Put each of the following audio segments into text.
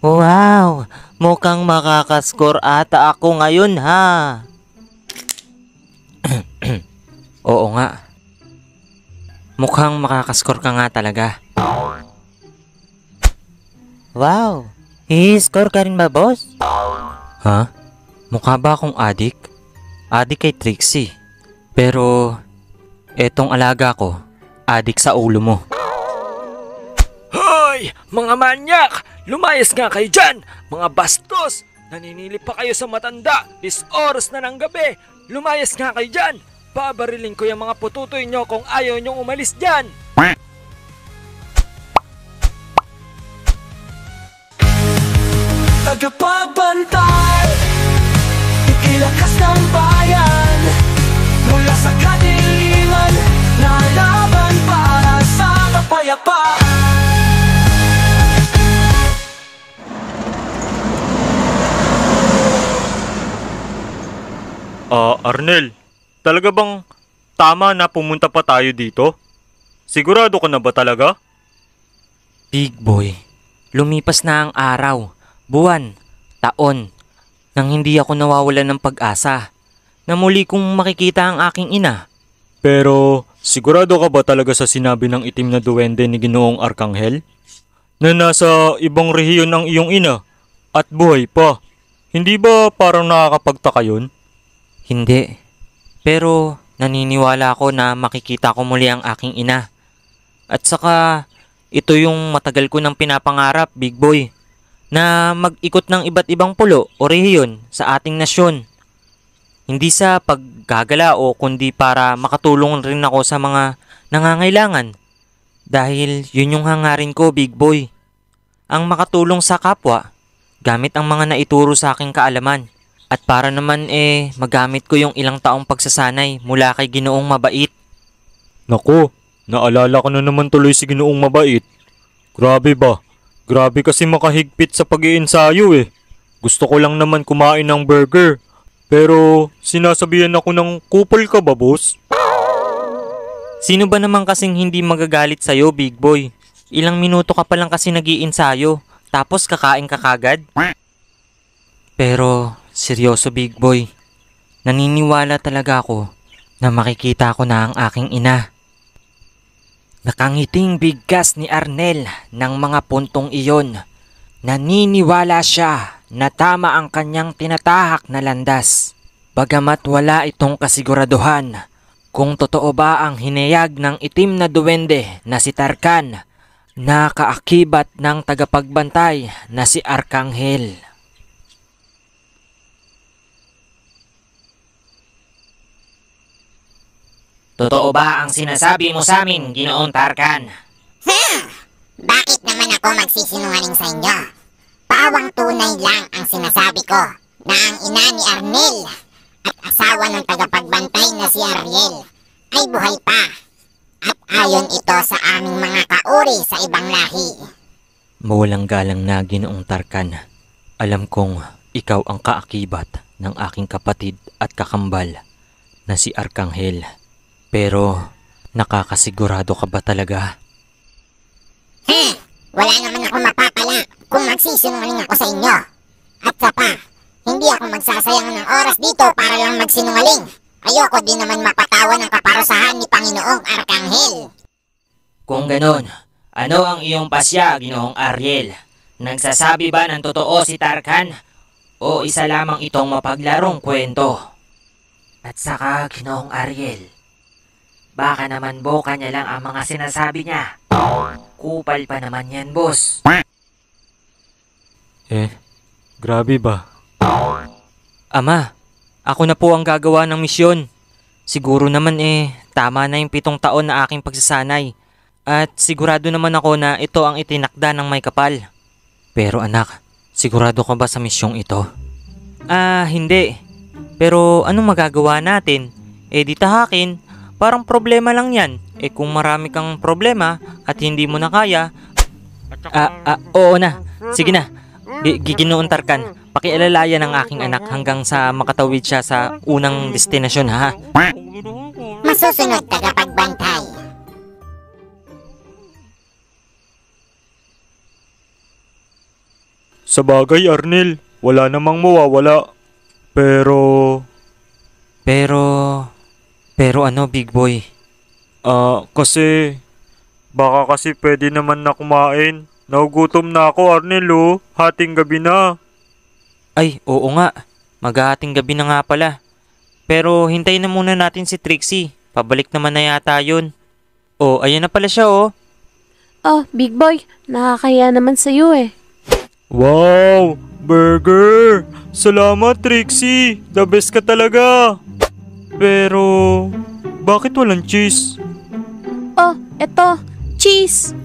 Wow! Mukhang makakaskor ata ako ngayon ha! Oo nga. Mukhang makakaskor ka nga talaga. Wow! I-score ka rin ba, boss? Ha? Mukha ba akong adik? Adik kay Trixie. Pero, etong alaga ko, adik sa ulo mo. Hoy! Mga manyak! Lumayas nga kayo dyan! Mga bastos! Naninilip pa kayo sa matanda! 10 oras na ng gabi! Lumayas nga kayo dyan! Babariling ko yung mga pututoy nyo kung ayaw nyong umalis dyan! Tagapagbantay, ilakas ng bayan, mula sa kadiliman, lalaban para sa kapayapaan. Arnel, talaga bang tama na pumunta pa tayo dito? Sigurado ka na ba talaga? Big boy, lumipas na ang araw, buwan, taon, nang hindi ako nawawalan ng pag-asa na muli kong makikita ang aking ina. Pero sigurado ka ba talaga sa sinabi ng itim na duwende ni Ginoong Arkanghel? Na nasa ibang rehiyon ang iyong ina at buhay pa. Hindi ba parang nakakapagtaka yun? Hindi, pero naniniwala ako na makikita ko muli ang aking ina. At saka, ito yung matagal ko nang pinapangarap, Big Boy, na mag-ikot ng iba't ibang pulo o rehiyon sa ating nasyon. Hindi sa paggagala o kundi para makatulong rin ako sa mga nangangailangan. Dahil yun yung hangarin ko, Big Boy. Ang makatulong sa kapwa, gamit ang mga naituro sa aking kaalaman. At para naman magamit ko yung ilang taong pagsasanay mula kay Ginoong Mabait. Naku, naalala ko na naman tuloy si Ginoong Mabait. Grabe ba? Grabe kasi makahigpit sa pag-iensayo eh. Gusto ko lang naman kumain ng burger. Pero sinasabihan ako ng kupal ka ba, boss? Sino ba naman kasing hindi magagalit sa'yo, Big Boy? Ilang minuto ka pa lang kasi nag-iensayo, tapos kakain ka kagad? Pero seryoso, Big Boy, naniniwala talaga ako na makikita ko na ang aking ina. Nakangiting bigkas ni Arnel ng mga puntong iyon. Naniniwala siya na tama ang kanyang tinatahak na landas. Bagamat wala itong kasiguraduhan kung totoo ba ang hinayag ng itim na duwende na si Tarkan na kaakibat ng tagapagbantay na si Arkanghel. Totoo ba ang sinasabi mo sa amin, Ginoong Tarkan? Bakit naman ako magsisinungaling sa inyo? Pawang tunay lang ang sinasabi ko na ang ina ni Arnel at asawa ng tagapagbantay na si Ariel ay buhay pa. At ayon ito sa aming mga kauri sa ibang lahi. Mawalang galang na, Ginoong Tarkan. Alam kong ikaw ang kaakibat ng aking kapatid at kakambal na si Arkanghel. Pero nakakasigurado ka ba talaga? Wala naman ako mapapala kung magsisinungaling ako sa inyo. At sa pa, hindi ako magsasayang ng oras dito para lang magsinungaling. Ayoko din naman mapatawan ng kaparusahan ni Panginoong Arkanghel. Kung ganon, ano ang iyong pasya, Ginoong Ariel? Nagsasabi ba ng totoo si Tarkan? O isa lamang itong mapaglarong kwento? At saka, Ginoong Ariel, baka naman boka niya lang ang mga sinasabi niya. Kupal pa naman yan, boss. Grabe ba? Ama, ako na po ang gagawa ng misyon. Siguro naman tama na yung 7 taon na aking pagsasanay. At sigurado naman ako na ito ang itinakda ng may kapal. Pero anak, sigurado ka ba sa misyong ito? Hindi. Pero anong magagawa natin? Di tahakin. Parang problema lang yan. Kung marami kang problema at hindi mo na kaya... Oo na. Sige na. Ginoong Tarkan, pakialalayan ang aking anak hanggang sa makatawid siya sa unang destinasyon, ha? Masusunod tagapagbantay. Sa bagay, Arnel, wala namang mawawala. Pero... Pero ano, big boy? kasi... Baka kasi pwede naman na kumain. Nagugutom na ako, Arnel, oh. Hating gabi na. Ay, oo nga. Maghahating gabi na nga pala. Pero hintayin na muna natin si Trixie. Pabalik naman na yata yun. Oh, ayan na pala siya oh. Oh, big boy, nakakaya naman sa'yo eh. Wow! Burger! Salamat, Trixie! The best ka talaga! Pero... Bakit walang cheese? Oh, eto, cheese!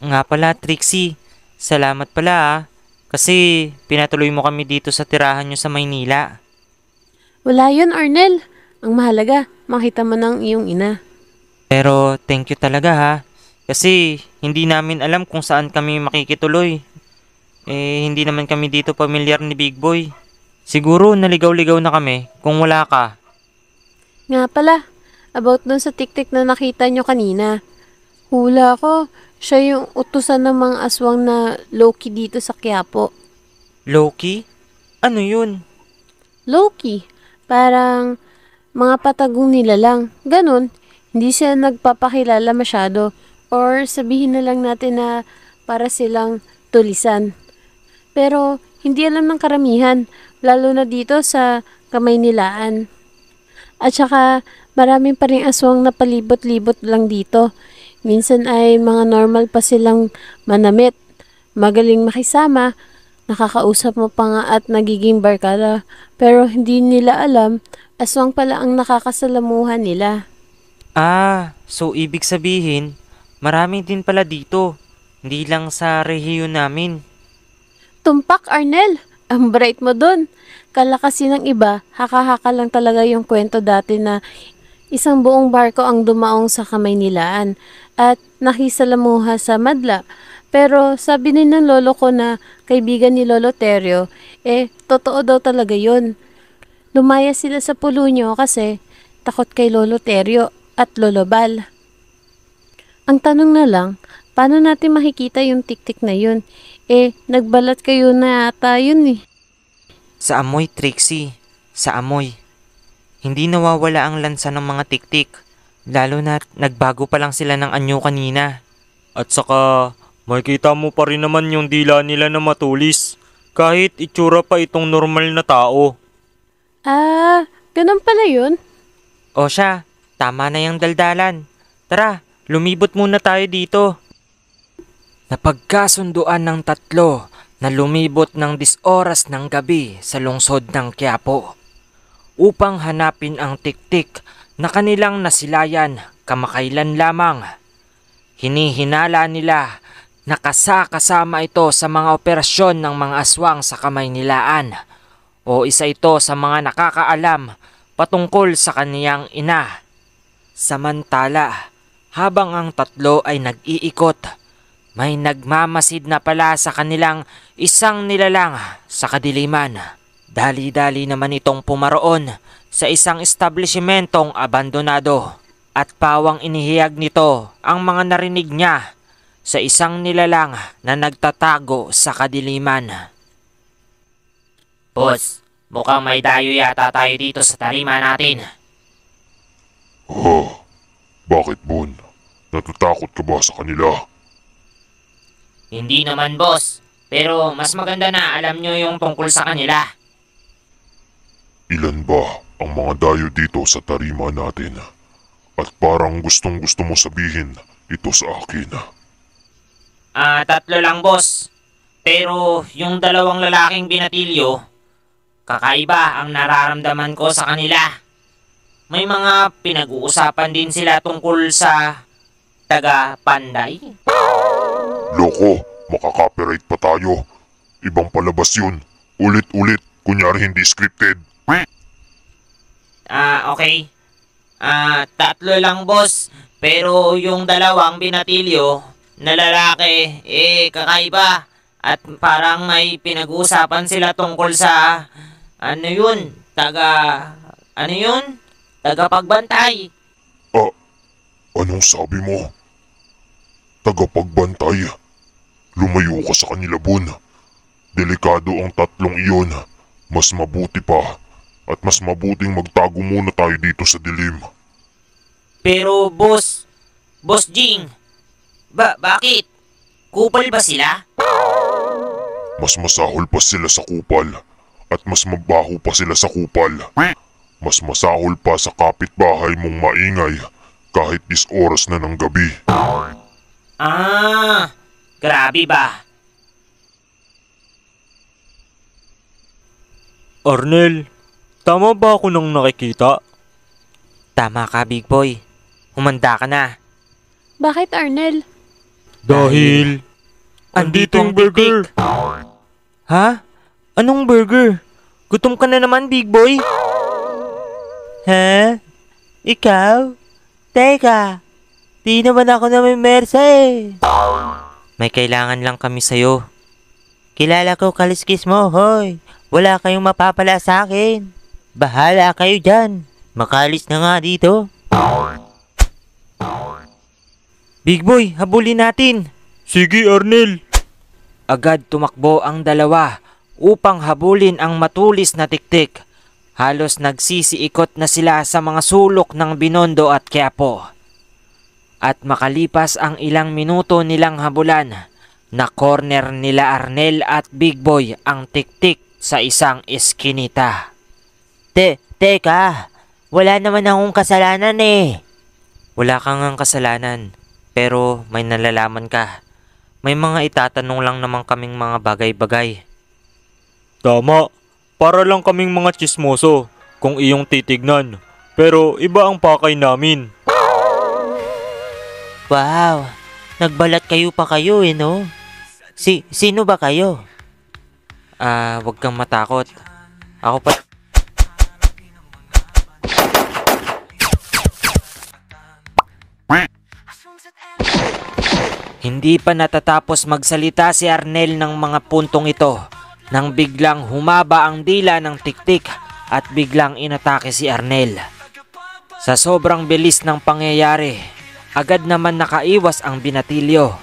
Nga pala Trixie. Salamat pala Kasi pinatuloy mo kami dito sa tirahan nyo sa Maynila. Wala yun, Arnel. Ang mahalaga, makita mo ng iyong ina. Pero thank you talaga Kasi hindi namin alam kung saan kami makikituloy. Hindi naman kami dito pamilyar ni Big Boy. Siguro naligaw-ligaw na kami kung wala ka. Nga pala, about dun sa tiktik na nakita nyo kanina. Hula ko, siya yung utusan ng mga aswang na Loki dito sa Quiapo. Loki? Ano yun? Loki? Parang mga patagong nila lang. Ganon, hindi sila nagpapakilala masyado. Or sabihin na lang natin na para silang tulisan. Pero hindi alam ng karamihan, lalo na dito sa Kamaynilaan. At saka maraming pa ring aswang na palibot-libot lang dito. Minsan ay mga normal pa silang manamit, magaling makisama, nakakausap mo pa nga at nagiging barkada. Pero hindi nila alam, aswang pala ang nakakasalamuhan nila. So ibig sabihin, marami din pala dito. Hindi lang sa rehiyon namin. Tumpak, Arnel! Ang bright mo dun. Kala kasi ng iba, haka-haka lang talaga yung kwento dati na isang buong barko ang dumaong sa Kamaynilaan at nakisalamuha sa Madla. Pero sabi din ng lolo ko na kaibigan ni Lolo Terio, totoo daw talaga yun. Lumaya sila sa Pulunyo kasi takot kay Lolo Terio at Lolo Bal. Ang tanong na lang, paano natin makikita yung tiktik na yun? Nagbalat kayo na ata yun eh. Sa amoy, Trixie. Sa amoy. Hindi nawawala ang lansa ng mga tiktik. Lalo na nagbago pa lang sila ng anyo kanina. At saka, makikita mo pa rin naman yung dila nila na matulis. Kahit itsura pa itong normal na tao. Ganun pala yun? O siya, tama na yung daldalan. Tara, lumibot muna tayo dito. Napagkasunduan ng tatlo na lumibot ng 10 oras ng gabi sa lungsod ng Quiapo upang hanapin ang tiktik na kanilang nasilayan kamakailan lamang. Hinihinala nila na kasama ito sa mga operasyon ng mga aswang sa Kamaynilaan o isa ito sa mga nakakaalam patungkol sa kaniyang ina. Samantala, habang ang tatlo ay nag-iikot, may nagmamasid na pala sa kanilang isang nilalang sa kadiliman. Dali-dali naman itong pumaroon sa isang establishmentong abandonado at pawang inihiyag nito ang mga narinig niya sa isang nilalang na nagtatago sa kadiliman. Boss, mukhang may dayo yata tayo dito sa tarima natin. Bakit, Bon? Natatakot ka ba sa kanila? Hindi naman, boss. Pero mas maganda na alam nyo yung tungkol sa kanila. Ilan ba ang mga dayo dito sa tarima natin? At parang gustong-gusto mo sabihin ito sa akin. 3 lang, boss. Pero yung 2 lalaking binatilyo, kakaiba ang nararamdaman ko sa kanila. May mga pinag-uusapan din sila tungkol sa taga-Panday. Loko, makaka-copyright pa tayo. Ibang palabas yun. Ulit-ulit, kunyari hindi scripted. Okay. 3 lang, boss. Pero yung 2 binatilyo na lalaki, kakaiba. At parang may pinag-uusapan sila tungkol sa, tagapagbantay. Anong sabi mo? Tagapagbantay? Lumayo ka sa kanila, Bon. Delikado ang tatlong iyon. Mas mabuti pa at mas mabuting magtago muna tayo dito sa dilim. Pero boss, Boss Jing, bakit? Kupal ba sila? Mas masahol pa sila sa kupal at mas mabaho pa sila sa kupal. Mas masahol pa sa kapitbahay mong maingay kahit 10 oras na ng gabi. Grabe ba? Arnel, tama ba ako nang nakikita? Tama ka, Big Boy. Humanda ka na. Bakit, Arnel? Dahil andito ang burger. Ha? Anong burger? Gutom ka na naman, Big Boy. Ha? Ikaw? Teka, di naman ako na may mersa eh. May kailangan lang kami sa'yo. Kilala ko kaliskis mo, hoy. Wala kayong mapapala sa akin. Bahala kayo dyan. Makalis na nga dito. Big Boy, habulin natin. Sige, Arnel. Agad tumakbo ang dalawa upang habulin ang matulis na tiktik. Halos nagsisiikot na sila sa mga sulok ng Binondo at Quiapo. At makalipas ang ilang minuto nilang habulan, na corner nila Arnel at Big Boy ang tiktik sa isang eskinita. Teka, wala naman akong kasalanan eh. Wala kang ngang kasalanan, pero may nalalaman ka. May mga itatanong lang naman kaming mga bagay-bagay. Tama, para lang kaming mga tsismoso kung iyong titignan. Pero iba ang pakay namin. Wow, nagbalat kayo pa kayo eh no? Sino ba kayo? Wag kang matakot. Ako pa... Hindi pa natatapos magsalita si Arnel ng mga puntong ito nang biglang humaba ang dila ng tiktik at biglang inatake si Arnel. Sa sobrang bilis ng pangyayari, agad naman nakaiwas ang binatilyo.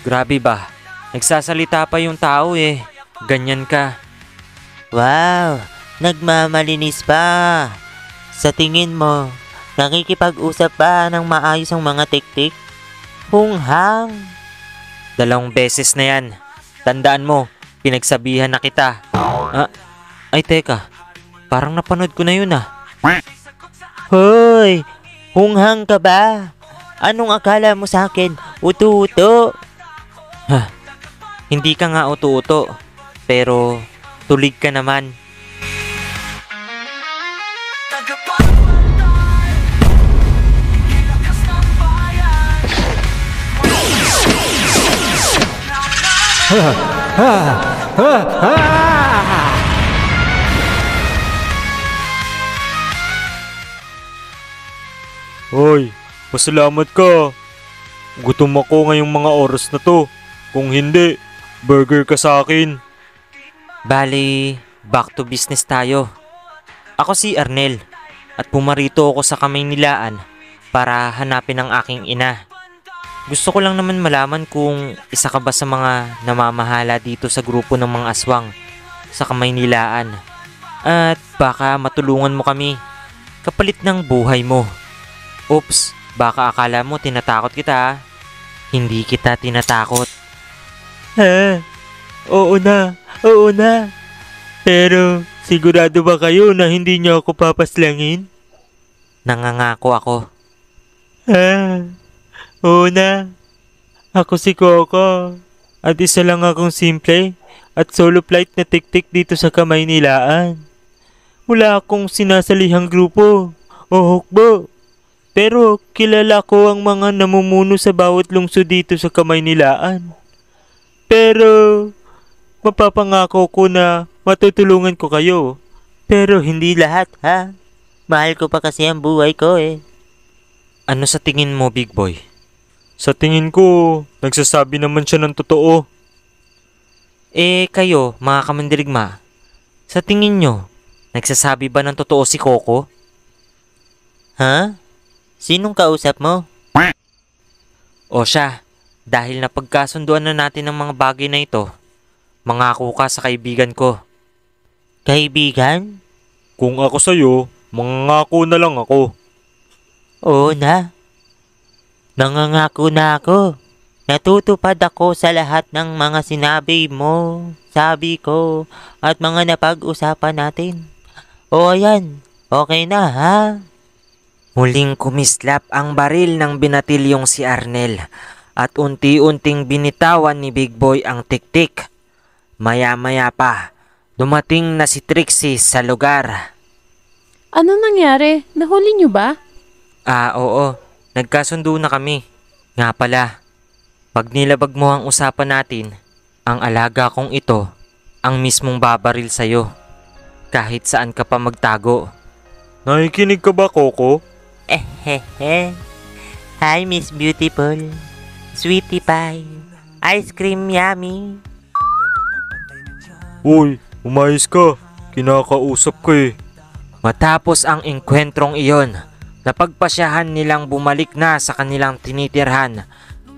Grabe ba? Nagsasalita pa yung tao eh. Ganyan ka. Wow, nagmamalinis pa. Sa tingin mo, nakikipag-usap ba ng maayos ang mga tiktik? Hunghang. 2 beses na yan. Tandaan mo, pinagsabihan na kita. Ay teka, parang napanood ko na yun ah. Hoy, hunghang ka ba? Anong akala mo sa akin? Uto-uto? Hindi ka nga uto-uto, pero tulig ka naman. Hoy, pasalamat ka. Gutom ako ngayong mga oras na to. Kung hindi, burger ka sa akin. Bali, back to business tayo. Ako si Arnel at pumarito ako sa Kamaynilaan para hanapin ang aking ina. Gusto ko lang naman malaman kung isa ka ba sa mga namamahala dito sa grupo ng mga aswang sa Kamaynilaan. At baka matulungan mo kami kapalit ng buhay mo. Oops, baka akala mo tinatakot kita ha? Hindi kita tinatakot. Oo na. Pero sigurado ba kayo na hindi niyo ako papaslangin? Nangangako ako. Oo na. Ako si Coco. At isa lang akong simple at solo flight na tiktik dito sa Kamaynilaan. Wala akong sinasalihang grupo o hukbo. Pero kilala ko ang mga namumuno sa bawat lungsod dito sa Kamaynilaan. Pero mapapangako ko na matutulungan ko kayo. Pero hindi lahat ha. Mahal ko pa kasi ang buhay ko eh. Ano sa tingin mo, Big Boy? Sa tingin ko, nagsasabi naman siya ng totoo. Kayo, mga kamandirigma, sa tingin nyo, nagsasabi ba ng totoo si Coco? Ha? Sinong kausap mo? O siya, Dahil napagkasunduan na natin ng mga bagay na ito, mangako ka sa kaibigan ko. Kaibigan? Kung ako sa'yo, mangangako na lang ako. Oo na. Nangangako na ako. Natutupad ako sa lahat ng mga sinabi mo, sabi ko, at mga napag-usapan natin. O ayan, okay na ha? Muling kumislap ang baril ng binatilyong si Arnel at unti-unting binitawan ni Big Boy ang tiktik. Maya-maya pa, dumating na si Trixie sa lugar. Ano nangyari? Nahuli niyo ba? Oo. Nagkasundo na kami. Nga pala, pag nilabag mo ang usapan natin, ang alaga kong ito ang mismong babaril sa'yo. Kahit saan ka pa magtago. Nakikinig ka ba, Coco? Hi, Miss Beautiful. Sweetie Pie. Ice cream yummy. Uy, umayos ka. Kinakausap ko eh. Matapos ang engkwentrong iyon, napagpasyahan nilang bumalik na sa kanilang tinitirhan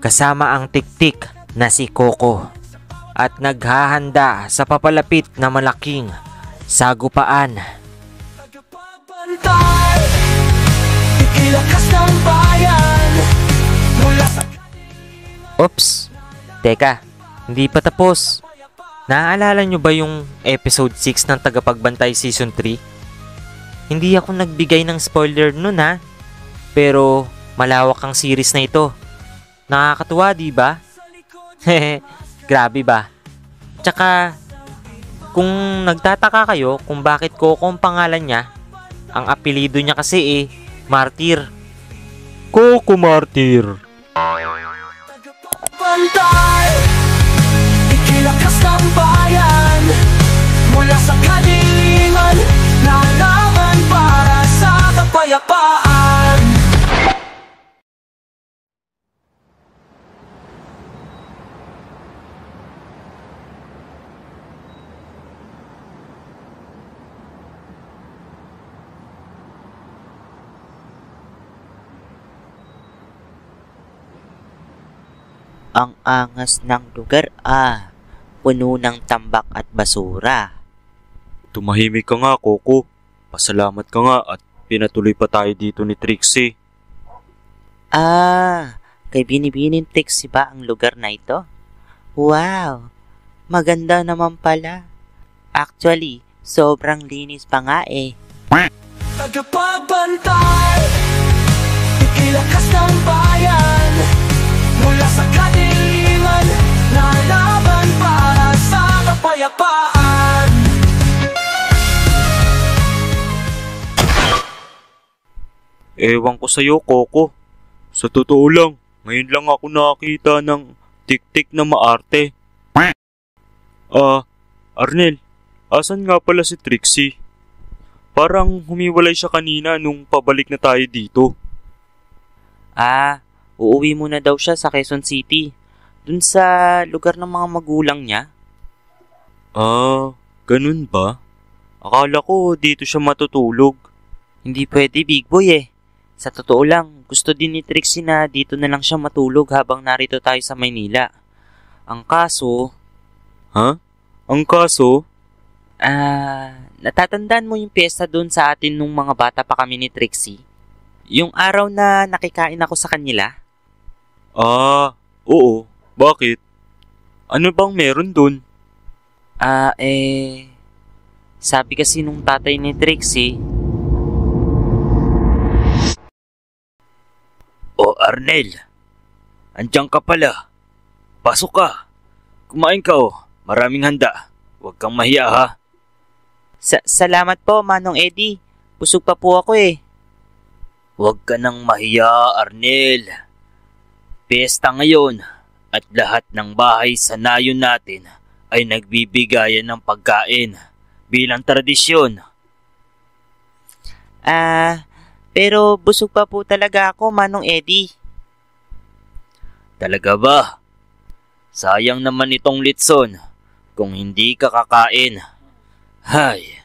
kasama ang tiktik na si Coco at naghahanda sa papalapit na malaking sagupaan. Oops! Teka, hindi pa tapos. Naaalala nyo ba yung episode 6 ng Tagapagbantay Season 3? Hindi ako nagbigay ng spoiler nun ha. Pero malawak ang series na ito. Nakakatuwa, di ba? Grabe ba? Tsaka, kung nagtataka kayo kung bakit Coco ang pangalan niya, ang apelido niya kasi Martir. Coco Martir. Pantay, ikilakas ng bayan mula sa kadiliman, lalaban para sa kapayapaan. Ang angas ng lugar puno ng tambak at basura. Tumahimik ka nga, Coco. Pasalamat ka nga at pinatuloy pa tayo dito ni Trixie. Kay Binibining Trixie ba ang lugar na ito? Wow, maganda naman pala. Actually, sobrang linis pa nga eh. Tagapagbantay, ikilakas ng bayan mula sa kadiliman, lalaban para sa kapayapaan. Ewan ko sa'yo, Coco. Sa totoo lang, ngayon lang ako nakakita ng tik-tik na maarte. Arnel, asan nga pala si Trixie? Parang humiwalay siya kanina nung pabalik na tayo dito. Uuwi muna daw siya sa Quezon City. Dun sa lugar ng mga magulang niya. Ganun ba? Akala ko dito siya matutulog. Hindi pwede, Big Boy eh. Sa totoo lang, gusto din ni Trixie na dito na lang siya matulog habang narito tayo sa Maynila. Ang kaso... Ang kaso? Natatandaan mo yung piyesta doon sa atin nung mga bata pa kami ni Trixie? Yung araw na nakikain ako sa kanila? Oo. Bakit? Ano bang meron dun? Sabi kasi nung tatay ni Trixie... O Arnel, andiyan ka pala. Pasok ka. Kumain ka Maraming handa. Huwag kang mahiya ha. Salamat po, Manong Eddie. Busog pa po ako eh. Huwag ka nang mahiya, Arnel. Piyesta ngayon at lahat ng bahay sa nayon natin ay nagbibigayan ng pagkain bilang tradisyon. Pero busog pa po talaga ako, Manong Eddie. Talaga ba? Sayang naman itong litson kung hindi ka kakain. Hay.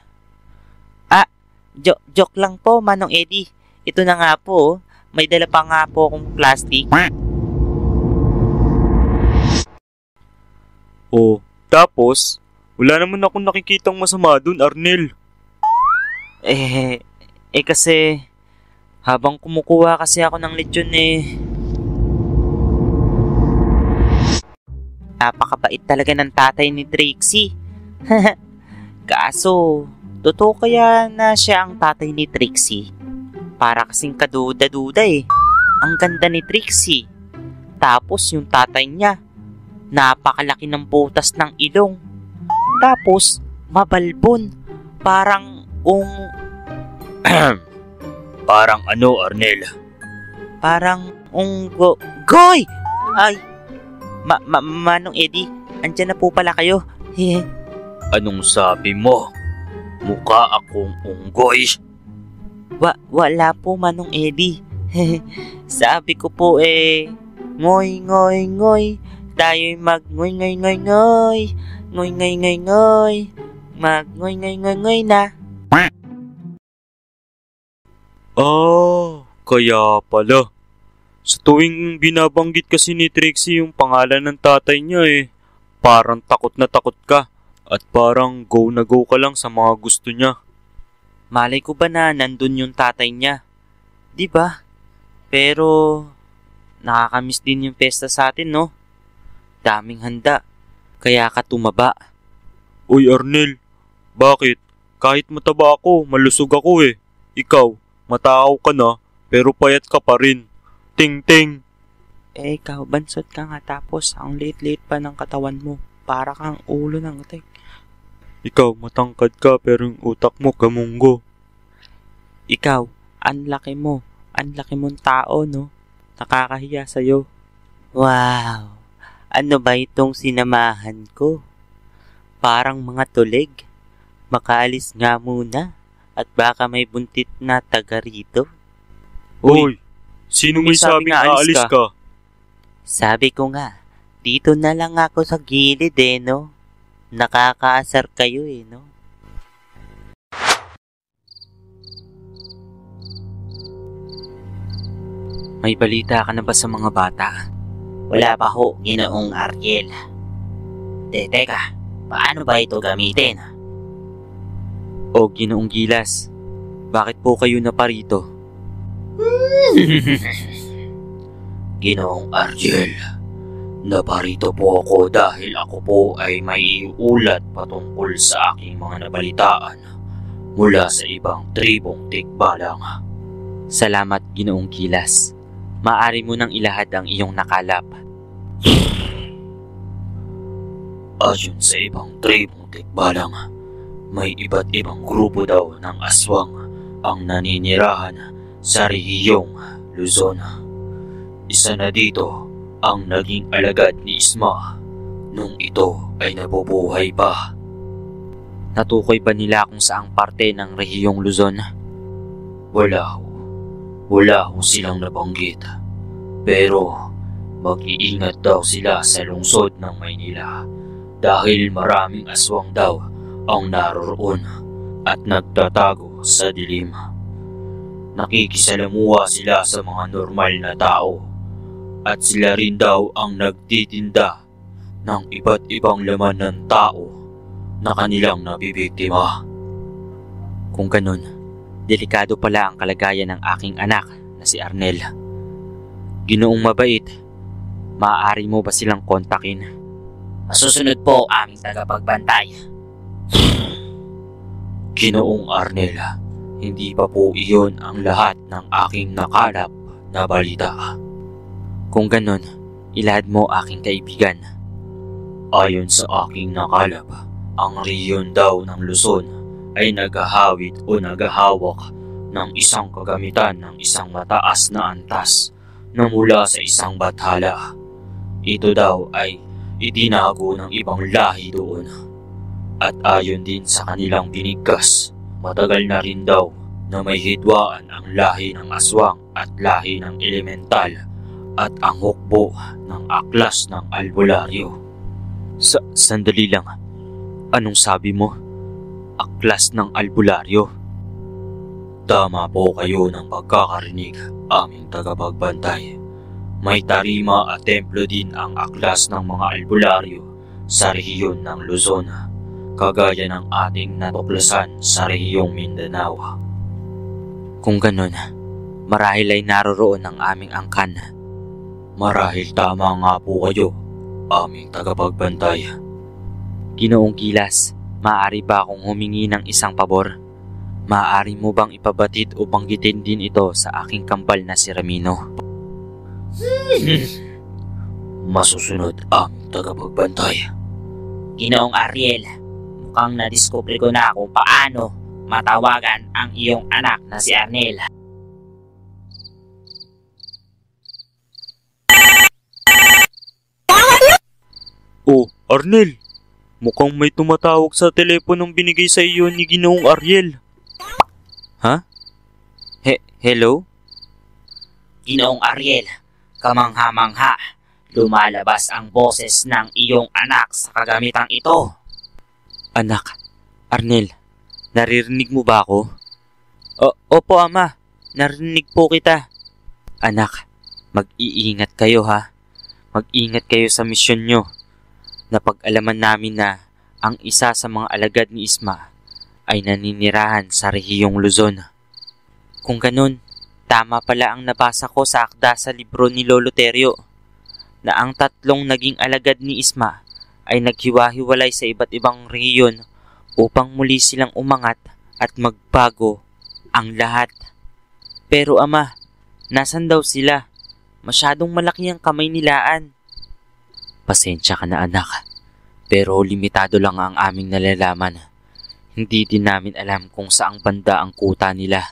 Joke lang po, Manong Eddie. Ito na nga po, may dala pa nga po akong plastic. Oh, tapos, wala naman akong nakikitang masama dun, Arnel. Kasi, habang kumukuha kasi ako ng lechon napakabait talaga ng tatay ni Trixie. Kaso, totoo kaya na siya ang tatay ni Trixie? Para kasing kaduda-duda Ang ganda ni Trixie. Tapos yung tatay niya, napakalaki ng butas ng ilong. Tapos, mabalbon. Parang Parang ano, Arnel? Parang Goy! Ay! Manong Eddie, andyan na po pala kayo. Anong sabi mo? Mukha akong unggoy. Wala po, Manong Eddie. Sabi ko po ngoy, ngoy, ngoy. Tayo'y mag-ngoy, ngoy, ngoy, ngoy. Ngoy, ngoy, ngoy, ngoy. Mag-ngoy, ngoy, ngoy, ngoy na. Kaya pala. Sa tuwing binabanggit kasi ni Trixie yung pangalan ng tatay niya parang takot na takot ka. At parang go na go ka lang sa mga gusto niya. Malay ko ba na nandun yung tatay niya? Di ba? Pero, nakakamiss din yung pesta sa atin, no? Daming handa. Kaya ka tumaba. Uy, Arnel. Bakit? Kahit mataba ako, malusog ako Ikaw, mataaw ka na, pero payat ka pa rin. Ting-ting. Ikaw, bansot ka nga tapos ang liit-liit pa ng katawan mo. Para kang ulo ng utek. Ikaw, matangkad ka pero yung utak mo kamunggo. Ikaw, ang laki mo. Ang laki mong tao, no? Nakakahiya sa'yo. Wow! Ano ba itong sinamahan ko? Parang mga tulig. Makaalis nga muna. At baka may buntit na taga rito. Uy! Sino may sabing aalis ka? Sabi ko nga, dito na lang ako sa gilid no? Nakakaasar kayo no? May balita ka na ba sa mga bata? Wala pa ho, Ginoong Ariel. Teka, paano ba ito gamitin? O Ginoong Gilas, bakit po kayo naparito? Ginoong Ariel, naparito po ako dahil ako po ay may iulat patungkol sa aking mga nabalitaan mula sa ibang tribong tikbalang. Salamat, Ginoong Gilas. Maaari mo nang ilahad ang iyong nakalap. Ayon sa ibang tribong tikbalang, may iba't ibang grupo daw ng aswang ang naninirahan sa rehiyong Luzon. Isa na dito ang naging alagad ni Isma nung ito ay nabubuhay pa. Natukoy ba nila kung saang parte ng rehiyong Luzon? Wala ho silang nabanggit. Pero mag-iingat daw sila sa lungsod ng Maynila dahil maraming aswang daw ang naroroon at nagtatago sa dilim. Nakikisalamuha sila sa mga normal na tao at sila rin daw ang nagtitinda ng iba't ibang laman ng tao na kanilang nabibiktima. Kung ganun, delikado pala ang kalagayan ng aking anak na si Arnel. Ginoong mabait, maaari mo ba silang kontakin? Masusunod po aming tagapagbantay. Ginoong Arnel, hindi pa po iyon ang lahat ng aking nakalap na balita. Kung ganun, ilahad mo aking kaibigan. Ayon sa aking nakalap, ang rehiyon daw ng Luzon ay naghahawid o naghahawak ng isang kagamitan ng isang mataas na antas na mula sa isang bathala. Ito daw ay itinago ng ibang lahi doon. At ayon din sa kanilang binigkas, matagal na rin daw na may hidwaan ang lahi ng aswang at lahi ng elemental at ang hukbo ng aklas ng albularyo. Sandali lang. Anong sabi mo? Aklas ng albularyo? Tama po kayo ng pagkakarinig, aming tagapagbantay. May tarima at templo din ang aklas ng mga albularyo sa rehiyon ng Luzon, kagaya ng ating natuklasan sa rehiyong Mindanao. Kung ganun, marahil ay naroroon ang aming angkan. Marahil tama nga po kayo, aming tagapagbantay. Ginoong Gilas, maaari ba akong humingi ng isang pabor? Maaari mo bang ipabatid o banggitin din ito sa aking kambal na si Ramino? Masusunod ang tagapagbantay. Ginoong Ariel, mukhang nadiskubre ko na kung paano matawagan ang iyong anak na si Arnel. Oh, Arnel! Mukhang may tumatawag sa teleponong binigay sa iyo ni Ginoong Ariel. Ha? Hello? Ginoong Ariel, kamangha-mangha, lumalabas ang boses ng iyong anak sa kagamitang ito. Anak, Arnel, naririnig mo ba ako? Opo, Ama. Narinig po kita. Anak, mag-iingat kayo ha. Mag-ingat kayo sa misyon nyo. Napag-alaman namin na ang isa sa mga alagad ni Isma ay naninirahan sa rehiyong Luzon. Kung ganun, tama pala ang nabasa ko sa akda sa libro ni Lolo Terio na ang tatlong naging alagad ni Isma ay naghiwa-hiwalay sa iba't ibang rehiyon upang muli silang umangat at magbago ang lahat. Pero Ama, nasan daw sila? Masyadong malaki ang kamay nilaan. Pasensya ka na anak, pero limitado lang ang aming nalalaman. Hindi din namin alam kung saang banda ang kuta nila.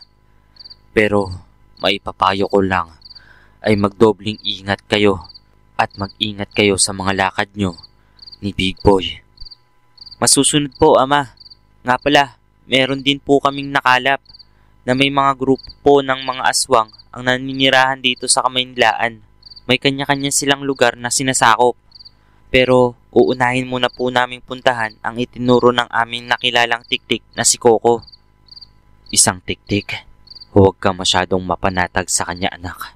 Pero maipapayo ko lang ay magdobling ingat kayo at mag-ingat kayo sa mga lakad nyo ni Big Boy. Masusunod po, Ama. Nga pala, meron din po kaming nakalap na may mga grupo po ng mga aswang ang naninirahan dito sa Kamaynilaan. May kanya-kanya silang lugar na sinasakop. Pero uunahin muna po naming puntahan ang itinuro ng aming nakilalang tiktik na si Coco. Isang tiktik, huwag ka masyadong mapanatag sa kanya anak.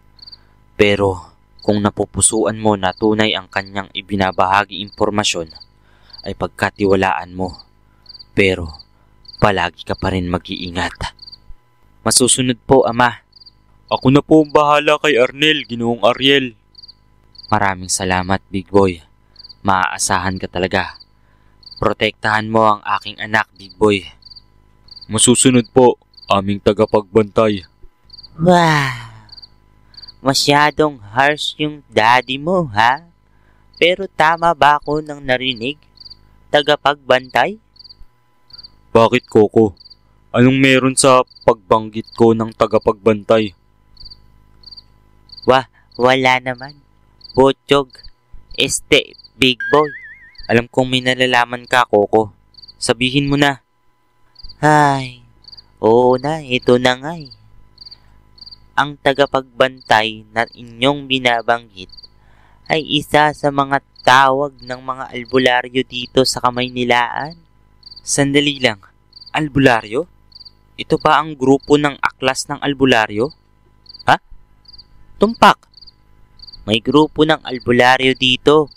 Pero kung napupusuan mo na tunay ang kanyang ibinabahagi impormasyon, ay pagkatiwalaan mo. Pero palagi ka pa rin mag-iingat. Masusunod po, Ama. Ako na po ang bahala kay Arnel, Ginoong Ariel. Maraming salamat, Big Boy. Maaasahan ka talaga. Protektahan mo ang aking anak, Big Boy. Masusunod po, aming tagapagbantay. Wow! Masyadong harsh yung daddy mo, ha? Pero tama ba ako nang narinig? Tagapagbantay? Bakit, Coco? Anong meron sa pagbanggit ko ng tagapagbantay? Wala naman. Botchog. Big Boy. Alam kong may nalalaman ka, Coco. Sabihin mo na. Ay, oo na, ito na nga eh. Ang tagapagbantay na inyong binabanggit ay isa sa mga tawag ng mga albularyo dito sa Kamaynilaan. Sandali lang, albularyo? Ito pa ang grupo ng aklas ng albularyo? Ha? Tumpak! May grupo ng albularyo dito.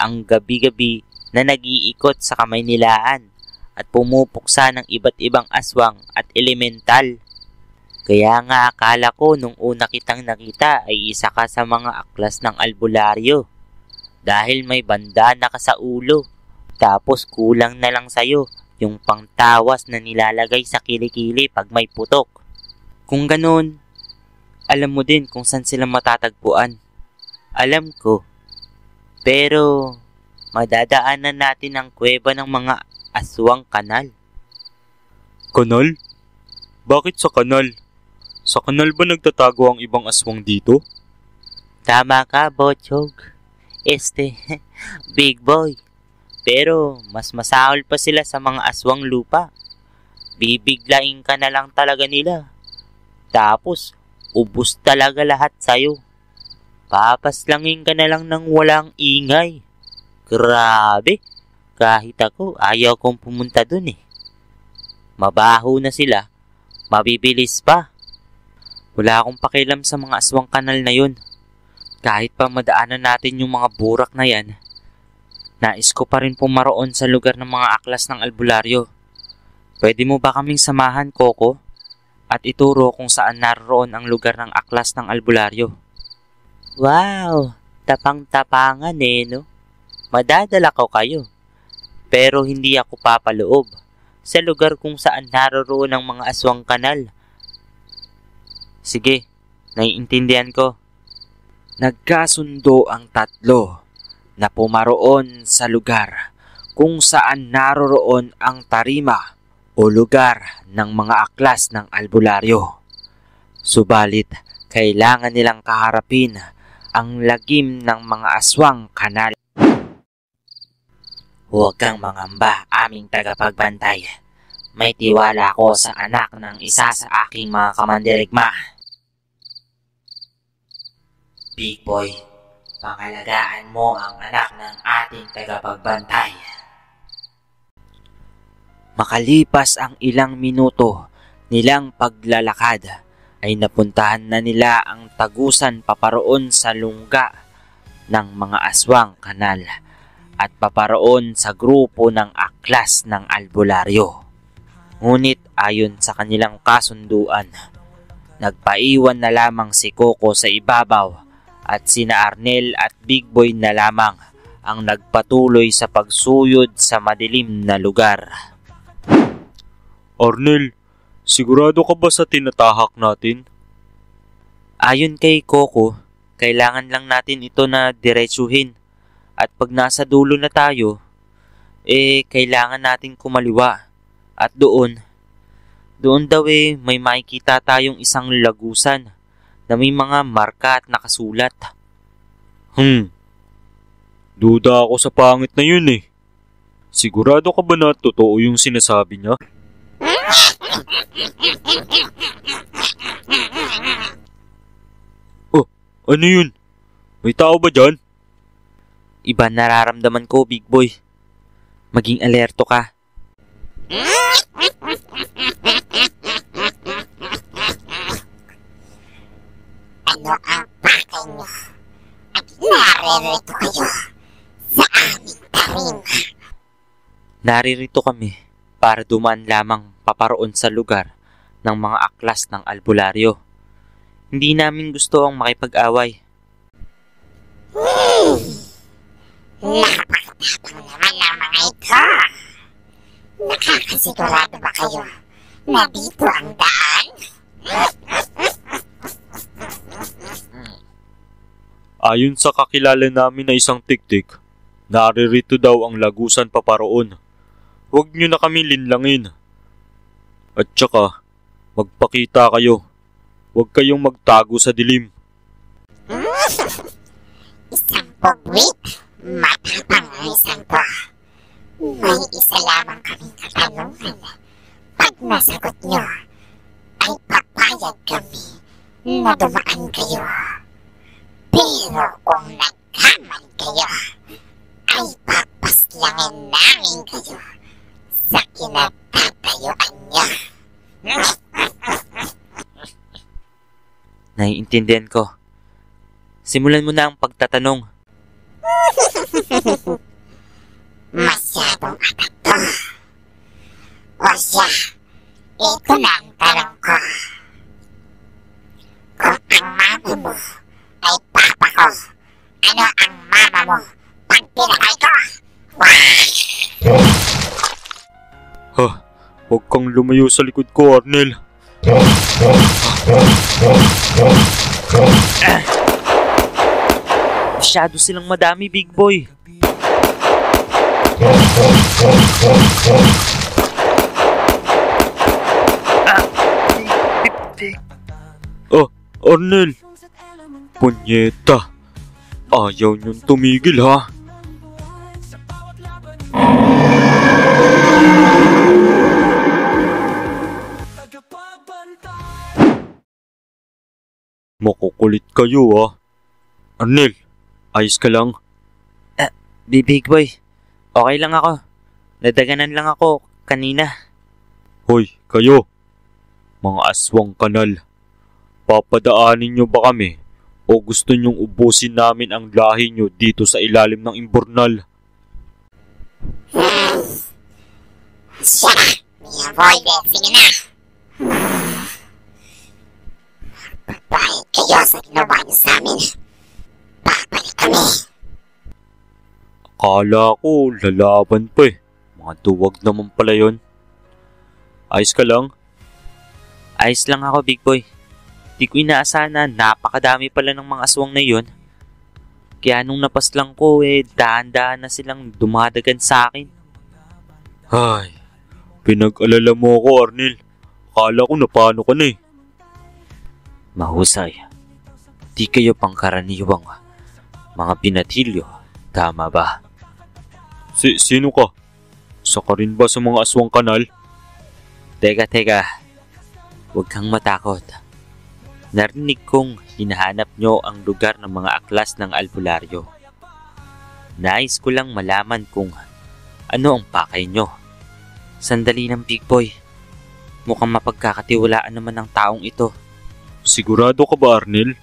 Ang gabi-gabi na nag-iikot sa Kamaynilaan at pumupuksa ng iba't ibang aswang at elemental. Kaya nga akala ko nung una kitang nakita ay isa ka sa mga aklas ng albularyo. Dahil may banda na ka sa ulo. Tapos kulang na lang sa'yo yung pangtawas na nilalagay sa kilikili pag may putok. Kung ganun, alam mo din kung saan sila matatagpuan. Alam ko. Pero madadaanan natin ang kuweba ng mga aswang kanal. Kanal? Bakit sa kanal? Sa kanal ba nagtatago ang ibang aswang dito? Tama ka, Botchog. Big Boy. Pero mas masahol pa sila sa mga aswang lupa. Bibiglain ka na lang talaga nila. Tapos, ubus talaga lahat sa'yo. Papaslangin ka na lang ng walang ingay. Grabe, kahit ako ayaw kong pumunta dun eh. Mabaho na sila, mabibilis pa. Wala akong pakialam sa mga aswang kanal na yun. Kahit pa madaanan natin yung mga burak na yan, Nais ko pa rin pumaroon sa lugar ng mga aklas ng albularyo. Pwede mo ba kaming samahan, Coco? At ituro kung saan naroon ang lugar ng aklas ng albularyo. Wow! Tapang-tapangan no? Madadala ko kayo. Pero hindi ako papaloob sa lugar kung saan naroon ang mga aswang kanal. Sige, naiintindihan ko. Nagkasundo ang tatlo na pumaroon sa lugar kung saan naroroon ang tarima o lugar ng mga aklas ng albularyo. Subalit, kailangan nilang kaharapin ang lagim ng mga aswang kanal. Huwag kang mangamba, aming tagapagbantay. May tiwala ako sa anak ng isa sa aking mga kamandirigma. Big Boy, pangalagaan mo ang anak ng ating tagapagbantay. Makalipas ang ilang minuto nilang paglalakad, ay napuntahan na nila ang tagusan paparoon sa lungga ng mga aswang kanal at paparoon sa grupo ng aklas ng albularyo. Ngunit ayon sa kanilang kasunduan, nagpaiwan na lamang si Coco sa ibabaw at sina Arnel at Big Boy na lamang ang nagpatuloy sa pagsuyod sa madilim na lugar. Arnel, sigurado ka ba sa tinatahak natin? Ayon kay Coco, kailangan lang natin ito na diretsuhin. At pag nasa dulo na tayo, kailangan natin kumaliwa. At doon daw may makikita tayong isang lagusan na may mga marka at nakasulat. Duda ako sa pangit na yun eh. Sigurado ka ba na totoo yung sinasabi niya? Oh, ano yun? May tao ba dyan? Iba nararamdaman ko, Big Boy. Maging alerto ka. Ano ang pakay niyo? At naririto kayo sa aming tarima. Naririto kami para dumaan lamang paparoon sa lugar ng mga aklas ng albularyo. Hindi namin gusto ang makipag-away. Napakatapang naman ang mga ito. Nakakasigurado ba kayo na dito ang daan? Ayon sa kakilala namin na isang tiktik, naririto daw ang lagusan paparoon. Huwag nyo na kami linlangin. At saka, magpakita kayo. Huwag kayong magtago sa dilim. Isang pugwit, matapang ang isang to. May isa lamang kaming katanungan. Pag nasagot nyo, ay papayag kami na dumaan kayo. Pero kung nagkamali kayo, ay papaslangin namin kayo sa kinatatayuan niya. Naiintindihan ko. Simulan mo na ang pagtatanong. Masyadong atat to. O siya, ito na ang tanong ko. Kung ang mama mo ay papa ko, ano ang mama mo pag pinatay ko? Ha, huwag kang lumayo sa likod ko, Arnel. Masyado silang madami, Big Boy. Oh, Arnel. Punyeta. Ayaw niyong tumigil ha. Makukulit kayo ha. Arnel, ayos ka lang? Big Boy, okay lang ako. Nadaganan lang ako kanina. Hoy, kayo. Mga aswang kanal. Papadaanin niyo ba kami o gusto niyong ubusin namin ang lahi niyo dito sa ilalim ng imburnal? Siya na! May avoided. Sige na! Babayad kayo sa ginawa niyo sa amin. Babalik kami. Akala ko lalaban pa eh. Mga duwag naman pala yon. Ayos ka lang? Ayos lang ako, big boy. Di ko inaasahan na napakadami pala ng mga aswang na yun. Kaya nung napaslang ko dahan-dahan na silang dumadagan sa akin. Ay, pinag-alala mo ako, Arnel. Akala ko napano ka na eh. Mahusay. Di kayo pangkaraniwang mga binatilyo. Tama ba? Sino ka? Saka rin ba sa mga aswang kanal? Teka. Huwag kang matakot. Narinig kong hinahanap nyo ang lugar ng mga aklas ng albularyo. Nais ko lang malaman kung ano ang pakay nyo. Sandali ng big boy. Mukhang mapagkakatiwalaan naman ang taong ito. Sigurado ka ba, Arnel?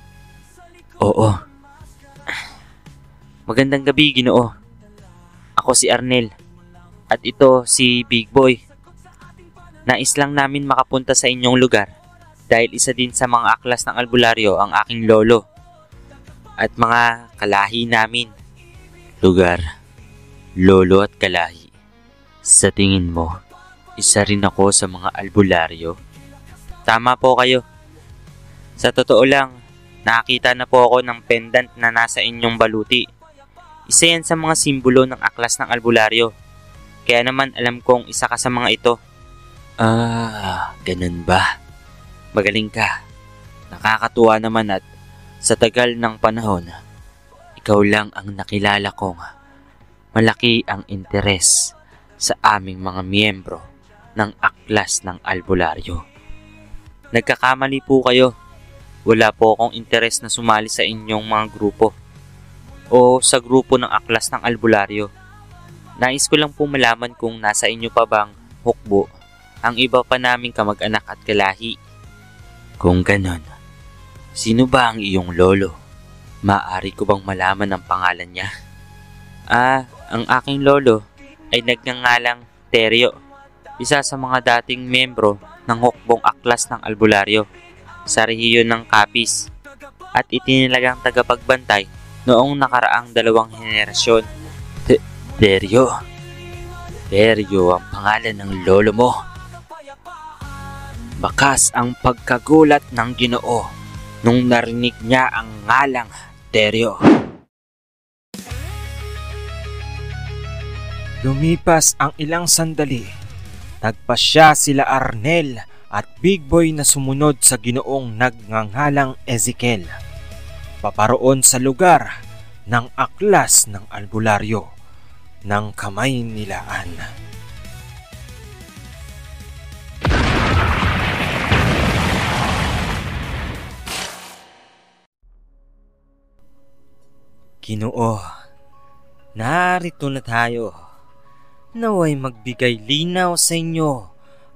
Oo. Magandang gabi, Ginoo. Ako si Arnel. At ito si Big Boy. Nais lang namin makapunta sa inyong lugar dahil isa din sa mga aklas ng albularyo ang aking lolo at mga kalahi namin. Lugar, lolo at kalahi. Sa tingin mo, isa rin ako sa mga albularyo? Tama po kayo. Sa totoo lang, nakakita na po ako ng pendant na nasa inyong baluti. Isa yan sa mga simbolo ng aklas ng albularyo. Kaya naman alam kong isa ka sa mga ito. Ganun ba? Magaling ka. Nakakatuwa naman at sa tagal ng panahon, ikaw lang ang nakilala kong malaki ang interes sa aming mga miyembro ng aklas ng albularyo. Nagkakamali po kayo. Wala po akong interes na sumali sa inyong mga grupo o sa grupo ng aklas ng albularyo. Nais ko lang po malaman kung nasa inyo pa bang hukbo ang iba pa naming kamag-anak at kalahi. Kung ganon, sino ba ang iyong lolo? Maaari ko bang malaman ang pangalan niya? Ang aking lolo ay nagngangalang Teryo, isa sa mga dating miyembro ng hukbong aklas ng albularyo sa rehiyon ng Capiz at itinilagang tagapagbantay noong nakaraang 2 henerasyon. Teryo ang pangalan ng lolo mo. Bakas ang pagkagulat ng Ginoo nung narinig niya ang ngalang Teryo. Lumipas ang ilang sandali. Nagpasya sila Arnel at Big Boy na sumunod sa Ginoong nagngangalang Ezekiel. Paparoon sa lugar ng aklas ng albularyo ng kamay nilaan. Ginoo, narito na tayo. Naway magbigay linaw sa inyo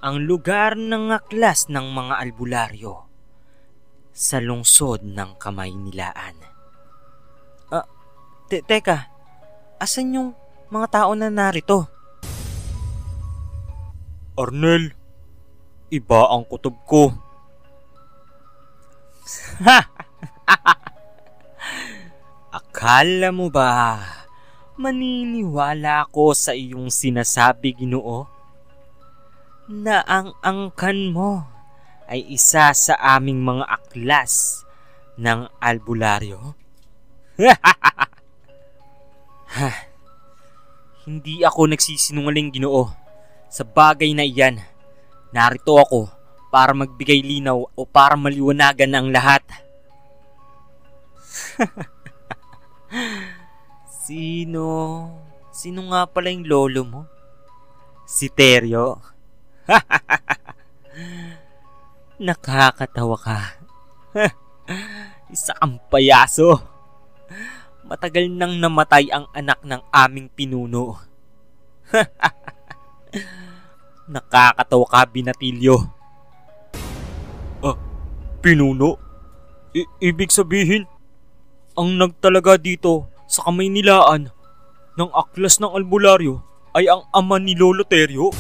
ang lugar ng aklas ng mga albularyo sa lungsod ng kamay nilaan. Teka, asan yung mga tao na narito? Arnel, iba ang kutob ko. Akala mo ba maniniwala ako sa iyong sinasabi, Ginoo? Na ang angkan mo ay isa sa aming mga aklas ng albularyo? Hindi ako nagsisinungaling, Ginoo. Sa bagay na iyan, narito ako para magbigay linaw o para maliwanagan ang lahat. Sino nga pala yung lolo mo? Si Teryo? Nakakatawa ka. Isa kang payaso. Matagal nang namatay ang anak ng aming pinuno. Nakakatawa ka, Binatilyo. Pinuno? Ibig sabihin, ang nagtalaga dito sa kamay nilaan ng aklas ng albularyo ay ang ama ni Lolo Teryo?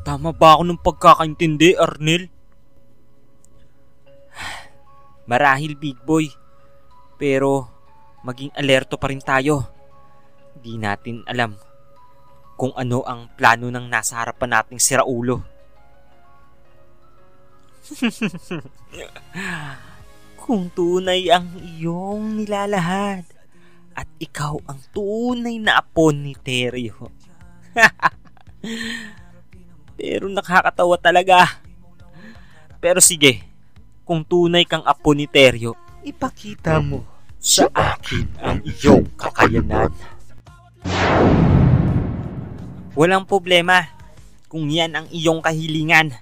Tama ba ako ng pagkakaintindi, Arnel? Marahil, Big Boy. Pero maging alerto pa rin tayo. Di natin alam kung ano ang plano ng nasa harapan nating siraulo. Kung tunay ang iyong nilalahad at ikaw ang tunay na apo ni Teryo. Pero nakakatawa talaga. Pero sige, kung tunay kang apo ni Teryo, ipakita mo sa akin ang iyong kakayanan. Walang problema kung yan ang iyong kahilingan.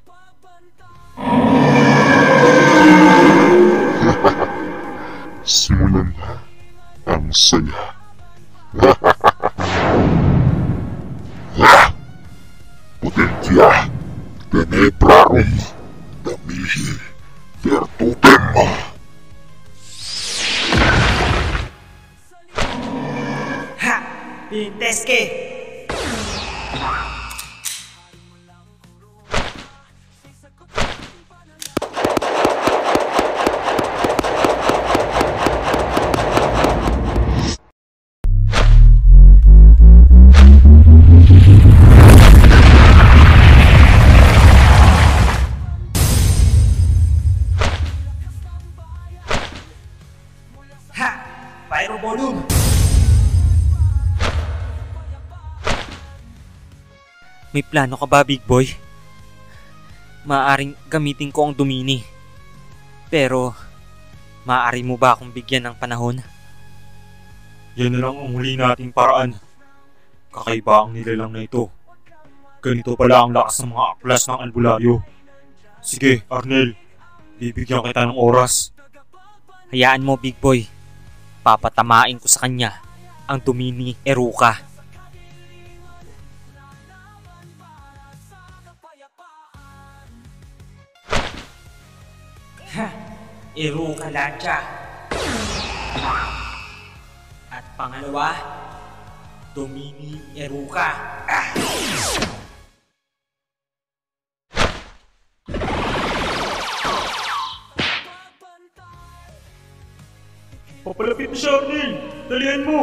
Simulan na ang saya. Potentia, tenebrarum, damihi, virtutem. Ha! Pinteske! Pyrobolum! May plano ka ba, Big Boy? Maaaring gamitin ko ang Domini. Pero, maaari mo ba akong bigyan ng panahon? Yan na lang ang huli nating paraan. Kakaiba ang nilalang na ito. Ganito pala ang lakas ng mga aklas ng albularyo. Sige, Arnel. Bibigyan kita ng oras. Hayaan mo, Big Boy. Papatamain ko sa kanya ang Domini Eruka. Eruka Lancia. At pangalawa, Domini Eruka. Papalapit na siya, Arnel! Dalihan mo!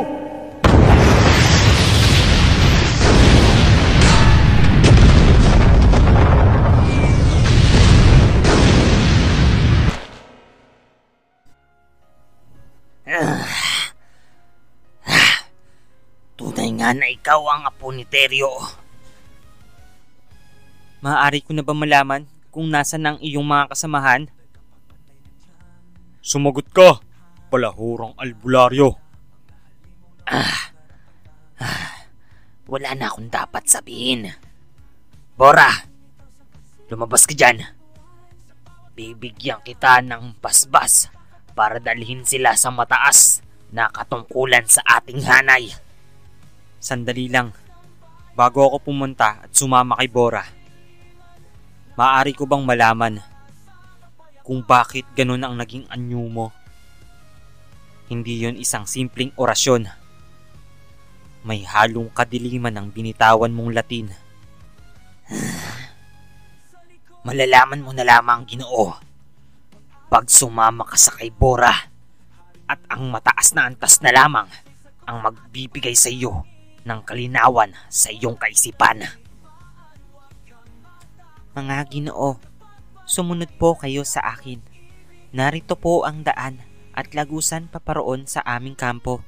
Tunay nga na ikaw ang apo ni Teryo. Maaari ko na ba malaman kung nasan ang iyong mga kasamahan? Sumagot ka! Palahurang albularyo. Wala na akong dapat sabihin. Bora, lumabas ka dyan. Bibigyan kita ng basbas para dalhin sila sa mataas na katungkulan sa ating hanay. Sandali lang, bago ako pumunta at sumama kay Bora, maaari ko bang malaman kung bakit ganun ang naging anyo mo? Hindi yon isang simpleng orasyon. May halong kadiliman ang binitawan mong Latin. Malalaman mo na lamang, Ginoo, pag sumama ka sa kay Bora at ang mataas na antas na lamang ang magbibigay sa iyo ng kalinawan sa iyong kaisipan. Mga Ginoo, sumunod po kayo sa akin. Narito po ang daan at lagusan paparoon sa aming kampo.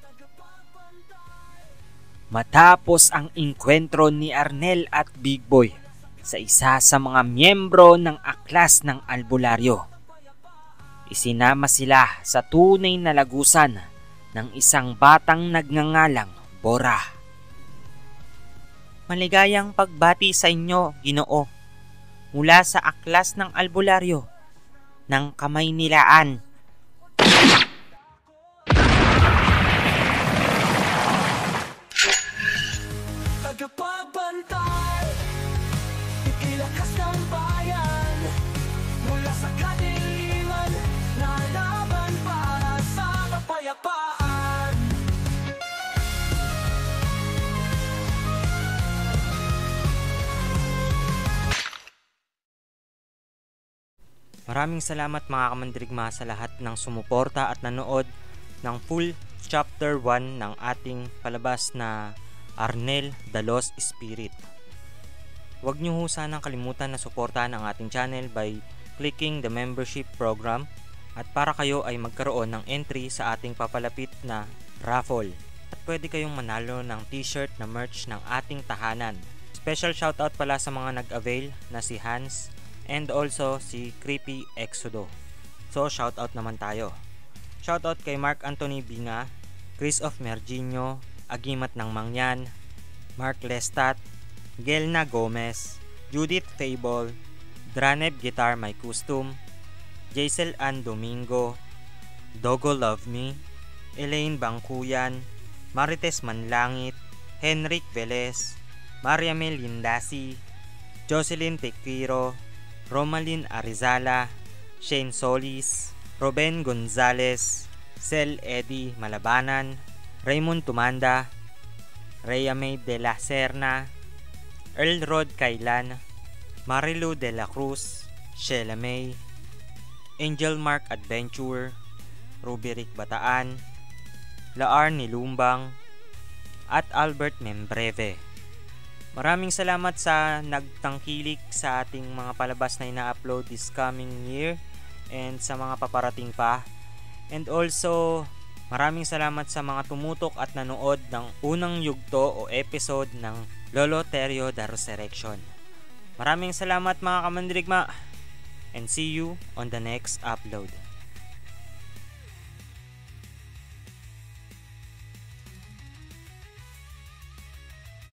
Matapos ang inkwentro ni Arnel at Big Boy sa isa sa mga miyembro ng aklas ng albularyo, isinama sila sa tunay na lagusan ng isang batang nagngangalang Bora. Maligayang pagbati sa inyo, Ginoo, mula sa aklas ng albularyo ng Kamay Nilaan. Tagapagbantay, ikilakas ng bayan, mula sa kadiliman, na laban para sa kapayapaan. Maraming salamat mga kamandirigma sa lahat ng sumuporta at nanood ng full chapter 1 ng ating palabas na Arnel the Lost Spirit. Huwag niyo ho sanang kalimutan na suportahan ang ating channel by clicking the membership program at para kayo ay magkaroon ng entry sa ating papalapit na raffle. At pwede kayong manalo ng t-shirt na merch ng ating tahanan. Special shoutout pala sa mga nag-avail na si Hans and also si Creepy Exodo. So shoutout naman tayo. Shoutout kay Mark Anthony Binga, Chris of Merginio, Agimat ng Mangyan, Mark Lestat, Gelna Gomez, Judith Fable, Draneb Guitar My Custom, Jaisel Ann Domingo, Dogo Love Me, Elaine Bangkuyan, Marites Manlangit, Henrik Velez, Mariamel Lindasi, Jocelyn Tequiro, Romalyn Arizala, Shane Solis, Ruben Gonzalez, Sel Eddie Malabanan, Raymond Tumanda, Rhea May de la Serna, Earl Rod Kailan, Marilu de la Cruz, Sheila May, Angel Mark Adventure, Ruby Rick Bataan, Laar Nilumbang, at Albert Membreve. Maraming salamat sa nagtangkilik sa ating mga palabas na ina-upload this coming year and sa mga paparating pa. And also, maraming salamat sa mga tumutok at nanood ng unang yugto o episode ng Lolo Terrio The Resurrection. Maraming salamat mga kamandirigma and see you on the next upload.